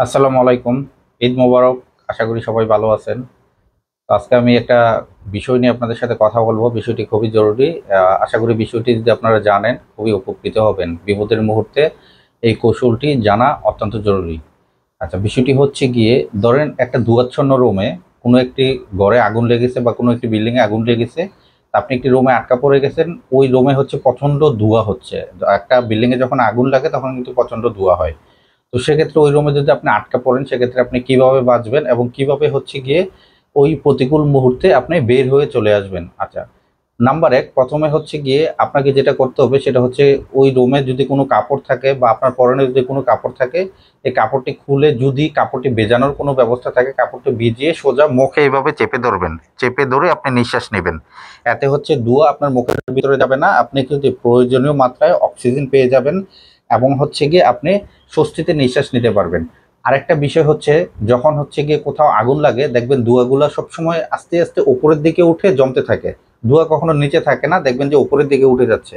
আসসালামু আলাইকুম। ঈদ মোবারক। আশা করি সবাই ভালো আছেন। তো আজকে আমি একটা বিষয় নিয়ে আপনাদের সাথে কথা বলবো। বিষয়টি খুবই জরুরি। আশা করি বিষয়টি যদি আপনারা জানেন খুবই উপকৃত হবেন। বিপদের মুহূর্তে এই কৌশলটি জানা অত্যন্ত জরুরি। আচ্ছা, বিষয়টি হচ্ছে গিয়ে ধরেন একটা ধোঁয়াচ্ছন্ন রুমে কোনো একটি ঘরে আগুন লেগেছে বা কোনো একটি বিল্ডিংয়ে আগুন লেগেছে। তা আপনি একটি রুমে আটকা পড়ে গেছেন। ওই রুমে হচ্ছে প্রচণ্ড ধোঁয়া হচ্ছে। একটা বিল্ডিংয়ে যখন আগুন লাগে তখন কিন্তু প্রচণ্ড ধোঁয়া হয়। তো সেক্ষেত্রে ওই রুমে যদি আপনি আটকা পড়েন সেক্ষেত্রে আপনি কিভাবে বাঁচবেন এবং কিভাবে হচ্ছে গিয়ে ওই প্রতিকূল মুহূর্তে আপনি বের হয়ে চলে আসবেন। আচ্ছা, নাম্বার ১ প্রথমে হচ্ছে গিয়ে আপনাকে যেটা করতে হবে সেটা হচ্ছে ওই রুমে যদি কোনো কাপড় থাকে বা আপনার পরনে যদি কোনো কাপড় থাকে, এই কাপড়টি খুলে যদি কাপড়টি ভেজানোর কোনো ব্যবস্থা থাকে কাপড়টি ভিজিয়ে সোজা মুখে এভাবে চেপে ধরবেন। চেপে ধরে আপনি নিঃশ্বাস নেবেন। এতে হচ্ছে ধোঁয়া আপনার মুখের ভিতরে যাবে না। আপনি কিন্তু প্রয়োজনীয় মাত্রায় অক্সিজেন পেয়ে যাবেন এবং হচ্ছে গিয়ে আপনি স্বস্তিতে নিঃশ্বাস নিতে পারবেন। আরেকটা বিষয় হচ্ছে যখন হচ্ছে গিয়ে কোথাও আগুন লাগে দেখবেন ধোঁয়াগুলা সবসময় আস্তে, আস্তে উপরের দিকে উঠে জমতে থাকে। ধোঁয়া কখনো নিচে থাকে না, দেখবেন যে উপরের দিকে উঠে যাচ্ছে।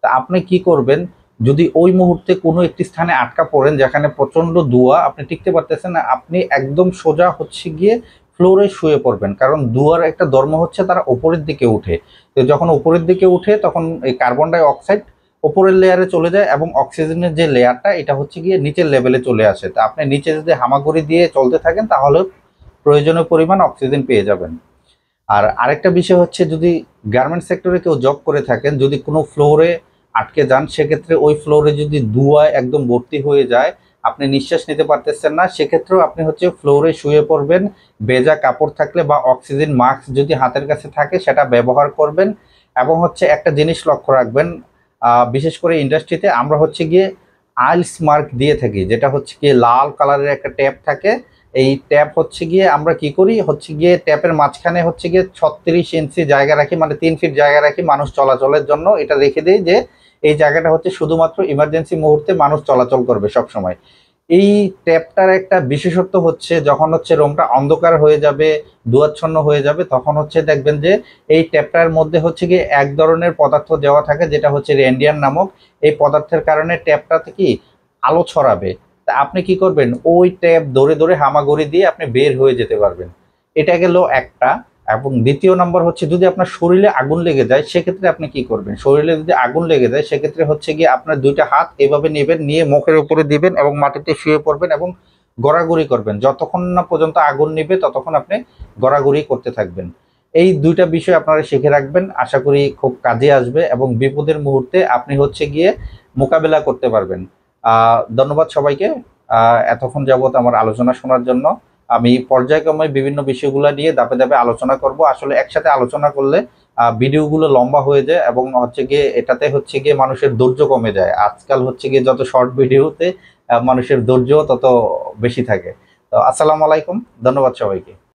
তা আপনি কি করবেন, যদি ওই মুহূর্তে কোনো একটি স্থানে আটকা পড়েন যেখানে প্রচণ্ড ধোঁয়া আপনি টিকতে পারতেছেন না, আপনি একদম সোজা হচ্ছে গিয়ে ফ্লোরে শুয়ে পড়বেন। কারণ ধোঁয়ার একটা ধর্ম হচ্ছে তারা উপরের দিকে উঠে। তো যখন উপরের দিকে উঠে তখন এই কার্বন ডাই অক্সাইড উপরের লেয়ারে চলে যায় এবং অক্সিজেনের যে লেয়ারটা এটা হচ্ছে গিয়ে নিচের লেভেলে চলে আসে। তা আপনি নিচে যদি হামাগুড়ি দিয়ে চলতে থাকেন তাহলে প্রয়োজনীয় পরিমাণ অক্সিজেন পেয়ে যাবেন। আর আরেকটা বিষয় হচ্ছে যদি গার্মেন্টস সেক্টরে কেউ জব করে থাকেন, যদি কোনো ফ্লোরে আটকে যান সেক্ষেত্রে ওই ফ্লোরে যদি ধোঁয়ায় একদম ভর্তি হয়ে যায়, আপনি নিঃশ্বাস নিতে পারতেছেন না, সেক্ষেত্রেও আপনি হচ্ছে ফ্লোরে শুয়ে পড়বেন। ভেজা কাপড় থাকলে বা অক্সিজেন মাস্ক যদি হাতের কাছে থাকে সেটা ব্যবহার করবেন। এবং হচ্ছে একটা জিনিস লক্ষ্য রাখবেন, বিশেষ করে ইন্ডাস্ট্রিতে আমরা হচ্ছে গিয়ে আইলস মার্ক দিয়ে থাকি, যেটা হচ্ছে গিয়ে লাল কালারের একটা ট্যাপ থাকে। এই ট্যাপ হচ্ছে গিয়ে আমরা কি করি হচ্ছে গিয়ে ট্যাপের মাঝখানে হচ্ছে গিয়ে 36 ইঞ্চি জায়গা রাখি, মানে 3 ফিট জায়গা রাখি মানুষ চলাচলের জন্য। এটা রেখে দিই যে এই জায়গাটা হচ্ছে শুধুমাত্র ইমার্জেন্সি মুহূর্তে মানুষ চলাচল করবে সব সময়। এই ট্যাপটার একটা বিশেষত্ব হচ্ছে যখন হচ্ছে রুমটা অন্ধকার হয়ে যাবে, ধোঁয়াচ্ছন্ন হয়ে যাবে, তখন হচ্ছে দেখবেন যে এই ট্যাপটার মধ্যে হচ্ছে গিয়ে এক ধরনের পদার্থ দেওয়া থাকে যেটা হচ্ছে রেডিয়ান নামক। এই পদার্থের কারণে ট্যাপটাতে কি আলো ছড়াবে। তা আপনি কি করবেন, ওই ট্যাপ ধরে ধরে হামাগুড়ি দিয়ে আপনি বের হয়ে যেতে পারবেন। এটা গেল একটা। এবং দ্বিতীয় নম্বর হচ্ছে যদি আপনার শরীরে আগুন লেগে যায় সেক্ষেত্রে আপনি কি করবেন, শরীরে যদি আগুন লেগে যায় সেক্ষেত্রে হচ্ছে গিয়ে আপনার দুইটা হাত এভাবে নেবেন, নিয়ে মুখের উপরে দিবেন এবং মাটিতে শুয়ে পড়বেন এবং গড়াগড়ি করবেন। যতক্ষণ না পর্যন্ত আগুন নিবে ততক্ষণ আপনি গড়াগড়ি করতে থাকবেন। এই দুইটা বিষয় আপনারা শিখে রাখবেন, আশা করি খুব কাজে আসবে এবং বিপদের মুহূর্তে আপনি হচ্ছে গিয়ে মোকাবেলা করতে পারবেন। ধন্যবাদ সবাইকে এতক্ষণ যাবৎ আমার আলোচনা শোনার জন্য। আমি পর্যায়ক্রমে বিভিন্ন বিষয়গুলো নিয়ে ধাপে ধাপে আলোচনা করব। আসলে একসাথে আলোচনা করলে ভিডিওগুলো লম্বা হয়ে যায় এবং হচ্ছে গিয়ে এটাতে হচ্ছে গিয়ে মানুষের ধৈর্য কমে যায়। আজকাল হচ্ছে গিয়ে যত শর্ট ভিডিওতে মানুষের ধৈর্য তত বেশি থাকে। তো আসসালামু আলাইকুম, ধন্যবাদ সবাইকে।